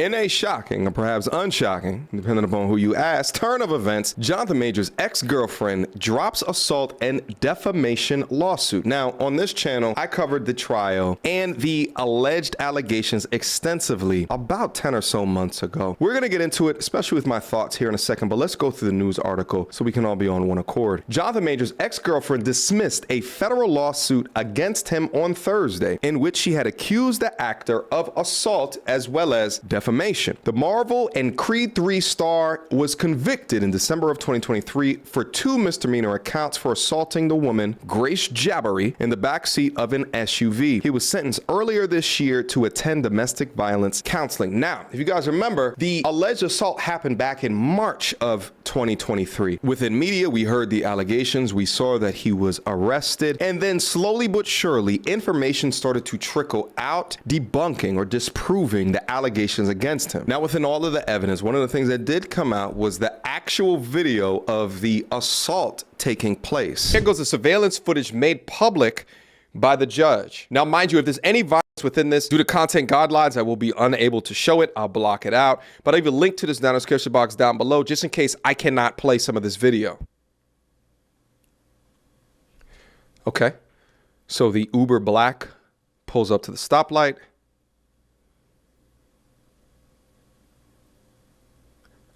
In a shocking, or perhaps unshocking, depending upon who you ask, turn of events, Jonathan Majors' ex-girlfriend drops assault and defamation lawsuit. Now, on this channel, I covered the trial and the alleged allegations extensively about 10 or so months ago. We're going to get into it, especially with my thoughts here in a second, but let's go through the news article so we can all be on one accord. Jonathan Majors' ex-girlfriend dismissed a federal lawsuit against him on Thursday, in which she had accused the actor of assault as well as defamation. The Marvel and Creed 3 star was convicted in December of 2023 for 2 misdemeanor accounts for assaulting the woman, Grace Jabbery, in the backseat of an SUV. He was sentenced earlier this year to attend domestic violence counseling. Now, if you guys remember, the alleged assault happened back in March of 2023. Within media, we heard the allegations, we saw that he was arrested, and then slowly but surely, information started to trickle out, debunking or disproving the allegations against him. Now, within all of the evidence, one of the things that did come out was the actual video of the assault taking place. Here goes the surveillance footage made public by the judge. Now, mind you, if there's any violence within this, due to content guidelines, I will be unable to show it. I'll block it out. But I leave a link to this down in the description box down below, just in case I cannot play some of this video. Okay. So the Uber Black pulls up to the stoplight.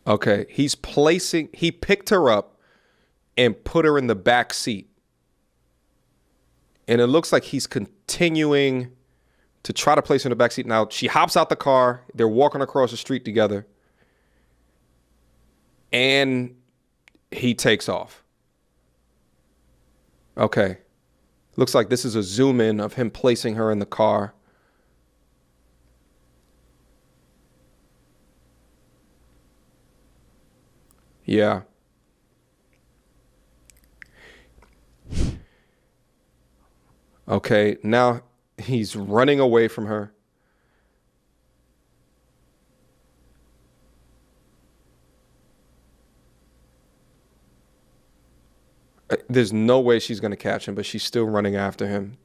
Okay, he picked her up and put her in the back seat. And it looks like he's continuing to try to place her in the back seat. Now, she hops out the car. They're walking across the street together. And he takes off. Okay. Looks like this is a zoom in of him placing her in the car. Yeah. Okay, now he's running away from her. There's no way she's going to catch him, but she's still running after him.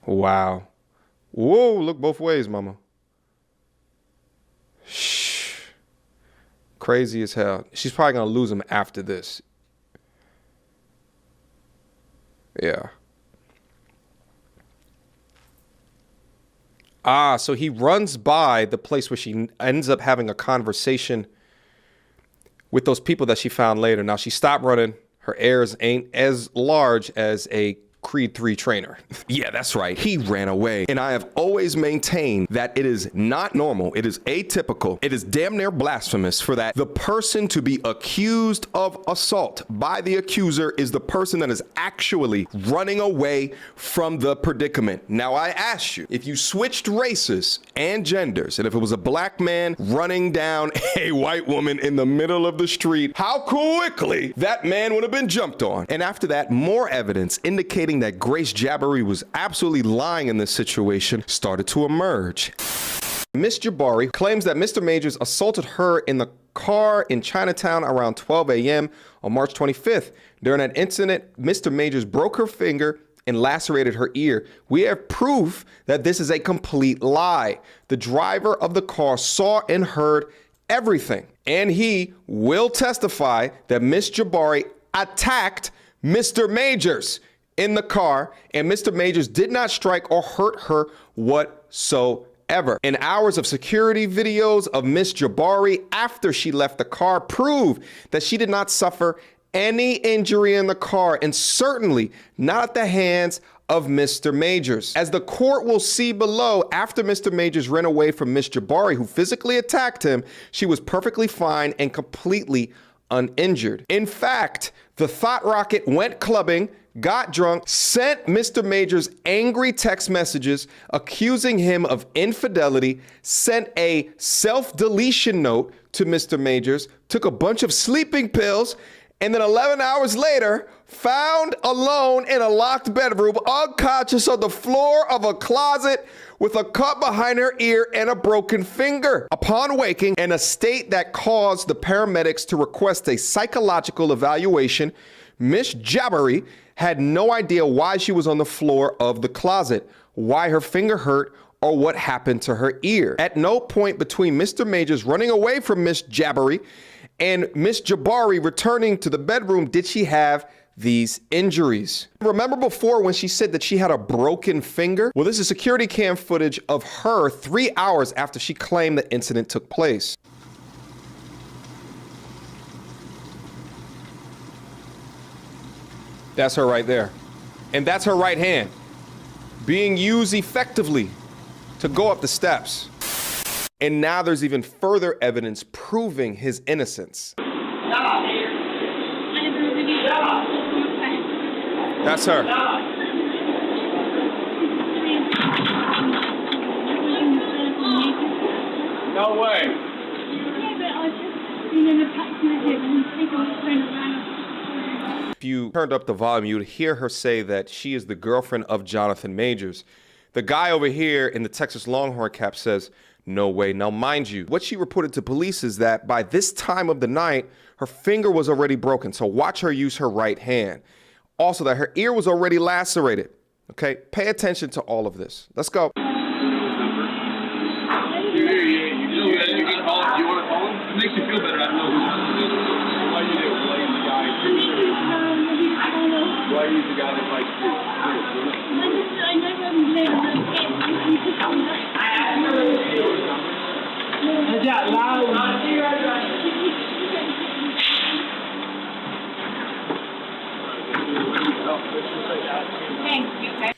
Wow. Whoa, look both ways, mama. Shh. Crazy as hell. She's probably going to lose him after this. Yeah. Ah, so he runs by the place where she ends up having a conversation with those people that she found later. Now, she stopped running. Her ears ain't as large as a Creed 3 trainer. Yeah, that's right. He ran away. And I have always maintained that it is not normal. It is atypical. It is damn near blasphemous for that the person to be accused of assault by the accuser is the person that is actually running away from the predicament. Now, I ask you, if you switched races and genders, and if it was a black man running down a white woman in the middle of the street, how quickly that man would have been jumped on. And after that, more evidence indicating that Grace Jabbery was absolutely lying in this situation started to emerge. Miss Jabari claims that Mr. Majors assaulted her in the car in Chinatown around 12 a.m. on March 25th. During that incident, Mr. Majors broke her finger and lacerated her ear. We have proof that this is a complete lie. The driver of the car saw and heard everything, and he will testify that Miss Jabari attacked Mr. Majors in the car, and Mr. Majors did not strike or hurt her whatsoever. And hours of security videos of Miss Jabari after she left the car prove that she did not suffer any injury in the car, and certainly not at the hands of Mr. Majors. As the court will see below, after Mr. Majors ran away from Miss Jabari, who physically attacked him, she was perfectly fine and completely uninjured. In fact, the Thought Rocket went clubbing, got drunk, sent Mr. Majors angry text messages accusing him of infidelity, sent a self-deletion note to Mr. Majors, took a bunch of sleeping pills, and then 11 hours later, found alone in a locked bedroom, unconscious on the floor of a closet with a cut behind her ear and a broken finger. Upon waking, in a state that caused the paramedics to request a psychological evaluation, Miss Jabbery had no idea why she was on the floor of the closet, why her finger hurt, or what happened to her ear. At no point between Mr. Majors running away from Miss Jabari and Miss Jabari returning to the bedroom did she have these injuries. Remember before when she said that she had a broken finger? Well, this is security cam footage of her 3 hours after she claimed the incident took place. That's her right there. And that's her right hand being used effectively to go up the steps. And now there's even further evidence proving his innocence. That's her. No way. If you turned up the volume, you would hear her say that she is the girlfriend of Jonathan Majors. The guy over here in the Texas Longhorn cap says, no way. Now, mind you, what she reported to police is that by this time of the night, her finger was already broken. So watch her use her right hand. Also, that her ear was already lacerated. Okay, pay attention to all of this. Let's go. You can call him. Do you want to call him? It makes you feel better. I don't know who why you do. Why you the guy that likes you? Is that loud?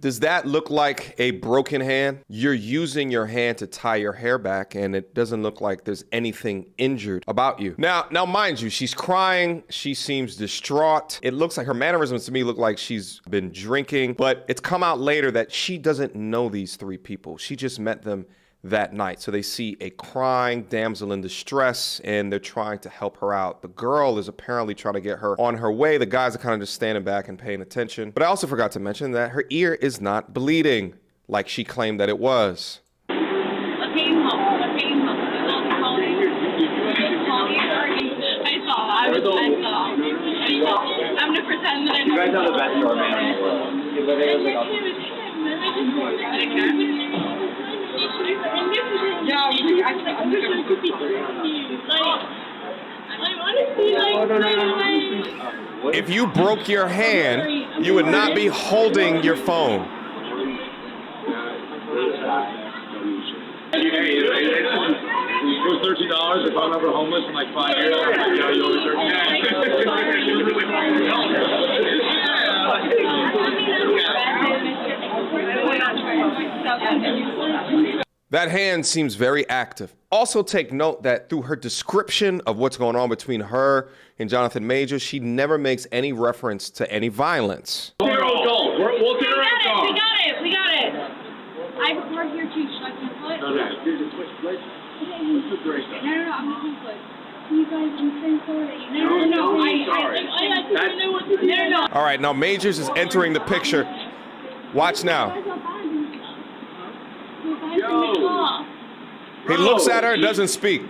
Does that look like a broken hand? You're using your hand to tie your hair back, and it doesn't look like there's anything injured about you. Now, mind you, she's crying. She seems distraught. It looks like her mannerisms to me look like she's been drinking, but it's come out later that she doesn't know these three people. She just met them that night. So they see a crying damsel in distress and they're trying to help her out. The girl is apparently trying to get her on her way. The guys are kind of just standing back and paying attention. But I also forgot to mention that her ear is not bleeding like she claimed that it was. I'm gonna pretend that I know. You guys know the best story, man. If you broke your hand, you would not be holding your phone. It was $13 if I'm ever homeless in like 5 years. You owe $13. That hand seems very active. Also take note that through her description of what's going on between her and Jonathan Majors, she never makes any reference to any violence. We'll take her out. We got it. We're here too. Should I come foot? No, I'm not going foot. You guys, I'm saying sorry. No. I didn't know what to do. No. All right, now Majors is entering the picture. Watch now. He looks at her and doesn't speak.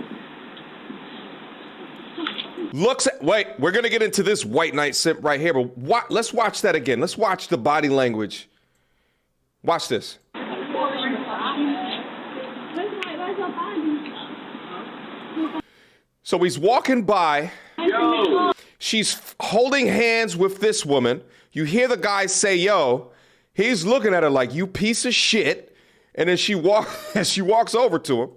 Wait, we're going to get into this white knight simp right here, but let's watch that again. Let's watch the body language. Watch this. So he's walking by. She's holding hands with this woman. You hear the guy say, yo. He's looking at her like, you piece of shit. And then she walks over to him.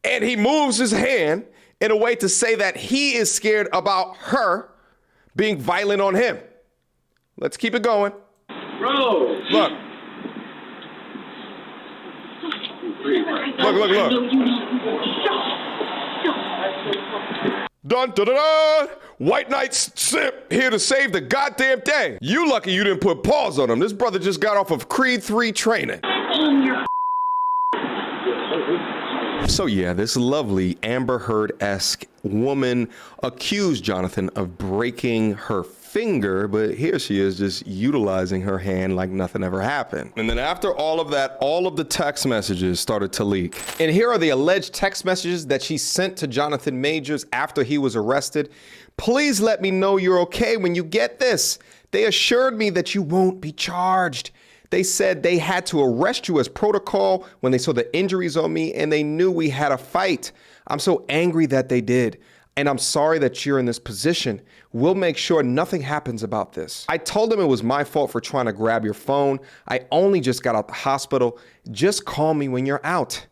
And he moves his hand in a way to say that he is scared about her being violent on him. Let's keep it going. Bro. Look. Look. Dun, dun, dun, dun. White Knight simp here to save the goddamn day. You lucky you didn't put paws on him. This brother just got off of Creed 3 training. So yeah, this lovely Amber Heard-esque woman accused Jonathan of breaking her finger, but here she is just utilizing her hand like nothing ever happened. And then after all of that, all of the text messages started to leak. And here are the alleged text messages that she sent to Jonathan Majors after he was arrested. Please let me know you're okay when you get this. They assured me that you won't be charged. They said they had to arrest you as protocol when they saw the injuries on me and they knew we had a fight. I'm so angry that they did. And I'm sorry that you're in this position. We'll make sure nothing happens about this. I told them it was my fault for trying to grab your phone. I only just got out the hospital. Just call me when you're out.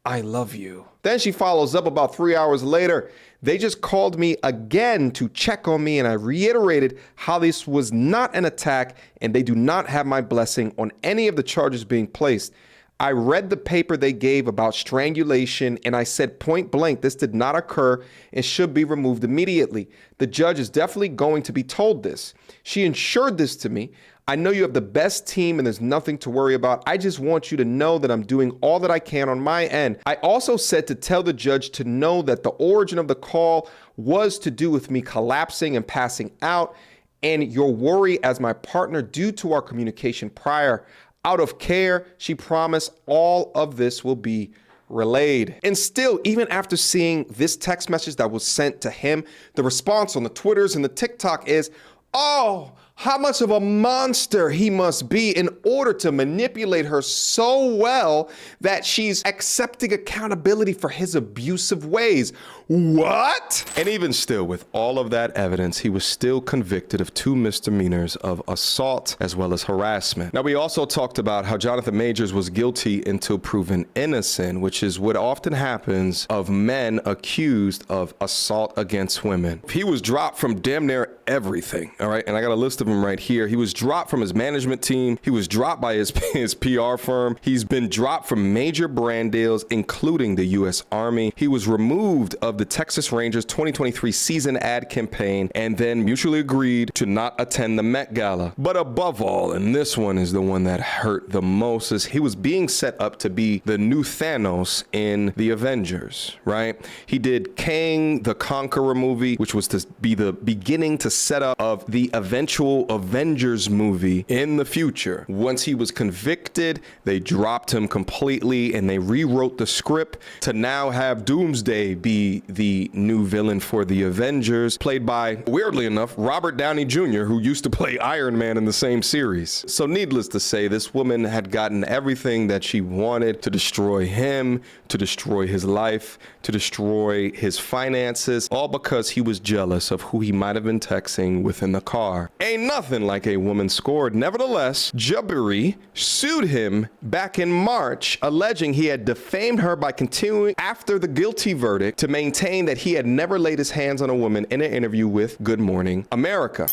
I love you. Then she follows up about 3 hours later. They just called me again to check on me, and I reiterated how this was not an attack and they do not have my blessing on any of the charges being placed. I read the paper they gave about strangulation and I said point blank, this did not occur and should be removed immediately. The judge is definitely going to be told this. She ensured this to me. I know you have the best team and there's nothing to worry about. I just want you to know that I'm doing all that I can on my end. I also said to tell the judge to know that the origin of the call was to do with me collapsing and passing out and your worry as my partner due to our communication prior. Out of care, she promised all of this will be relayed. And still, even after seeing this text message that was sent to him, the response on the Twitters and the TikTok is, oh, how much of a monster he must be in order to manipulate her so well that she's accepting accountability for his abusive ways. What? And even still, with all of that evidence, he was still convicted of 2 misdemeanors of assault as well as harassment. Now, we also talked about how Jonathan Majors was guilty until proven innocent, which is what often happens of men accused of assault against women. He was dropped from damn near everything, all right? And I got a list of them right here. He was dropped from his management team. He was dropped by his PR firm. He's been dropped from major brand deals, including the U.S. Army. He was removed of the Texas Rangers 2023 season ad campaign and then mutually agreed to not attend the Met Gala. But above all, and this one is the one that hurt the most, is he was being set up to be the new Thanos in the Avengers, right? He did Kang the Conqueror movie, which was to be the beginning to set up of the eventual Avengers movie in the future. Once he was convicted, they dropped him completely and they rewrote the script to now have Doomsday be the new villain for the Avengers, played by, weirdly enough, Robert Downey Jr., who used to play Iron Man in the same series. So needless to say, this woman had gotten everything that she wanted to destroy him, to destroy his life, to destroy his finances, all because he was jealous of who he might have been texting within the car. Ain't nothing like a woman scored. Nevertheless, Jabari sued him back in March, alleging he had defamed her by continuing after the guilty verdict to maintain that he had never laid his hands on a woman in an interview with Good Morning America.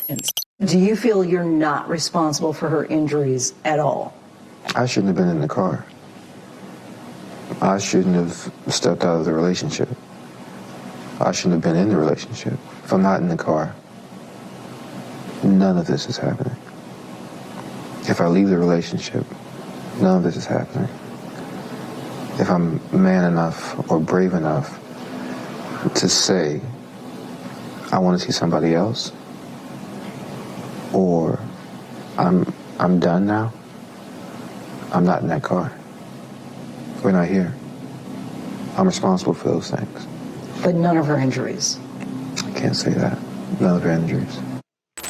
Do you feel you're not responsible for her injuries at all? I shouldn't have been in the car. I shouldn't have stepped out of the relationship. I shouldn't have been in the relationship. If I'm not in the car, none of this is happening. If I leave the relationship, none of this is happening. If I'm man enough or brave enough to say, I want to see somebody else, or I'm done now, I'm not in that car. We're not here. I'm responsible for those things. But none of her injuries. I can't say that. None of her injuries.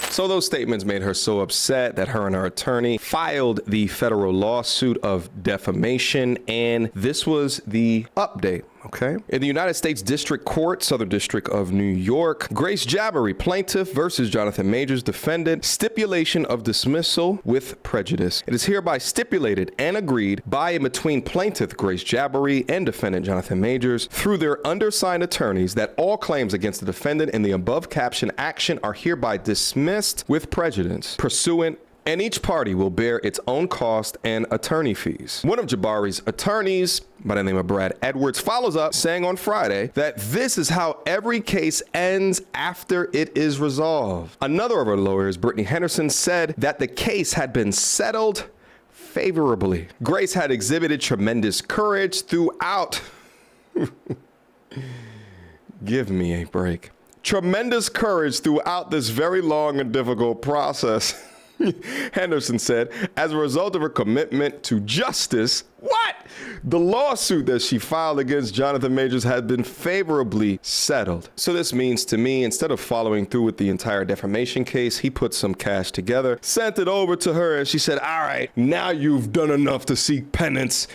So those statements made her so upset that her and her attorney filed the federal lawsuit of defamation, and this was the update. Okay. In the United States District Court, Southern District of New York, Grace Jabari, plaintiff versus Jonathan Majors, defendant, stipulation of dismissal with prejudice. It is hereby stipulated and agreed by and between plaintiff Grace Jabari and defendant Jonathan Majors through their undersigned attorneys that all claims against the defendant in the above captioned action are hereby dismissed with prejudice pursuant, and each party will bear its own cost and attorney fees. One of Jabari's attorneys, by the name of Brad Edwards, follows up saying on Friday that this is how every case ends after it is resolved. Another of her lawyers, Brittany Henderson, said that the case had been settled favorably. Grace had exhibited tremendous courage throughout. Give me a break. Tremendous courage throughout this very long and difficult process. Henderson said, as a result of her commitment to justice, what? The lawsuit that she filed against Jonathan Majors had been favorably settled. So this means to me, instead of following through with the entire defamation case, he put some cash together, sent it over to her, and she said, all right, now you've done enough to seek penance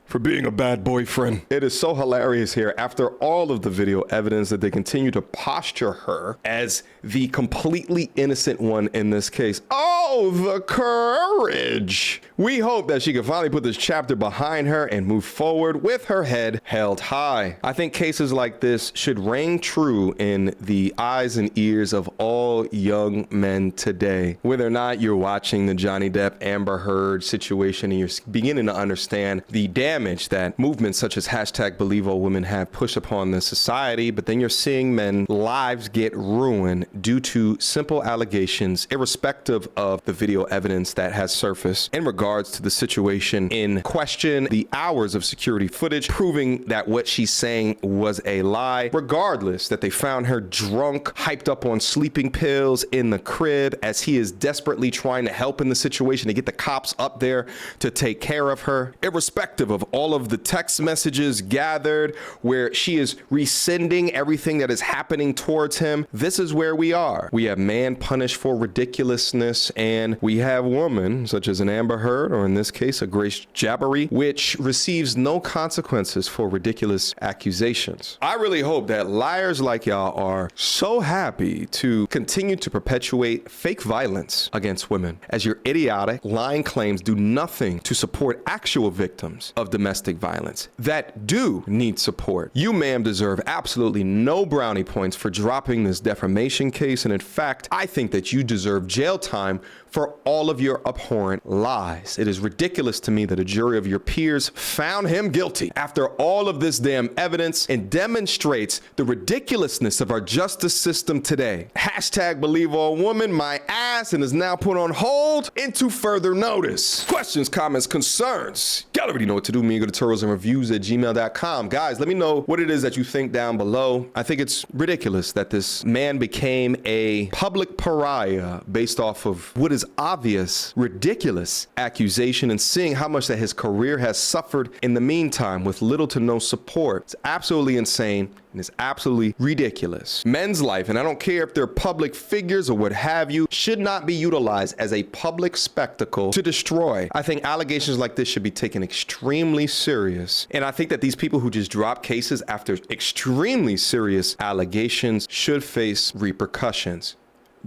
for being a bad boyfriend. It is so hilarious here, after all of the video evidence, that they continue to posture her as the completely innocent one in this case. Oh, the courage. We hope that she can finally put this chapter behind her and move forward with her head held high. I think cases like this should ring true in the eyes and ears of all young men today. Whether or not you're watching the Johnny Depp Amber Heard situation and you're beginning to understand the damage that movements such as #BelieveAllWomen have pushed upon the society, but then you're seeing men's lives get ruined due to simple allegations, irrespective of the video evidence that has surfaced in regards to the situation in question, the hours of security footage proving that what she's saying was a lie, regardless that they found her drunk, hyped up on sleeping pills in the crib as he is desperately trying to help in the situation to get the cops up there to take care of her, irrespective of all of the text messages gathered where she is rescinding everything that is happening towards him. This is where we are. We have man punished for ridiculousness, and we have woman, such as an Amber Heard, or in this case, a Grace Jabbery, which receives no consequences for ridiculous accusations. I really hope that liars like y'all are so happy to continue to perpetuate fake violence against women, as your idiotic, lying claims do nothing to support actual victims of domestic violence that do need support. You, ma'am, deserve absolutely no brownie points for dropping this defamation case, and in fact, I think that you deserve jail time for all of your abhorrent lies. It is ridiculous to me that a jury of your peers found him guilty after all of this damn evidence, and demonstrates the ridiculousness of our justice system today. #BelieveAllWomen, my ass, and is now put on hold into further notice. Questions, comments, concerns? Y'all already know what to do. Me, go to turtlesandreviews@gmail.com. Guys, let me know what it is that you think down below. I think it's ridiculous that this man became a public pariah based off of what is obvious, ridiculous accusation, and seeing how much that his career has suffered in the meantime with little to no support. It's absolutely insane, and it's absolutely ridiculous. Men's life, and I don't care if they're public figures or what have you, should not be utilized as a public spectacle to destroy. I think allegations like this should be taken extremely serious, and I think that these people who just drop cases after extremely serious allegations should face repercussions.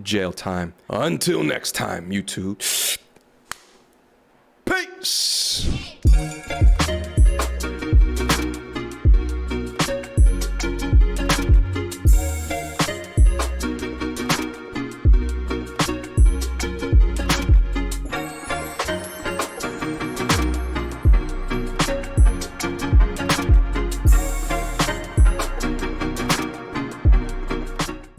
Jail time. Until next time, YouTube. Peace.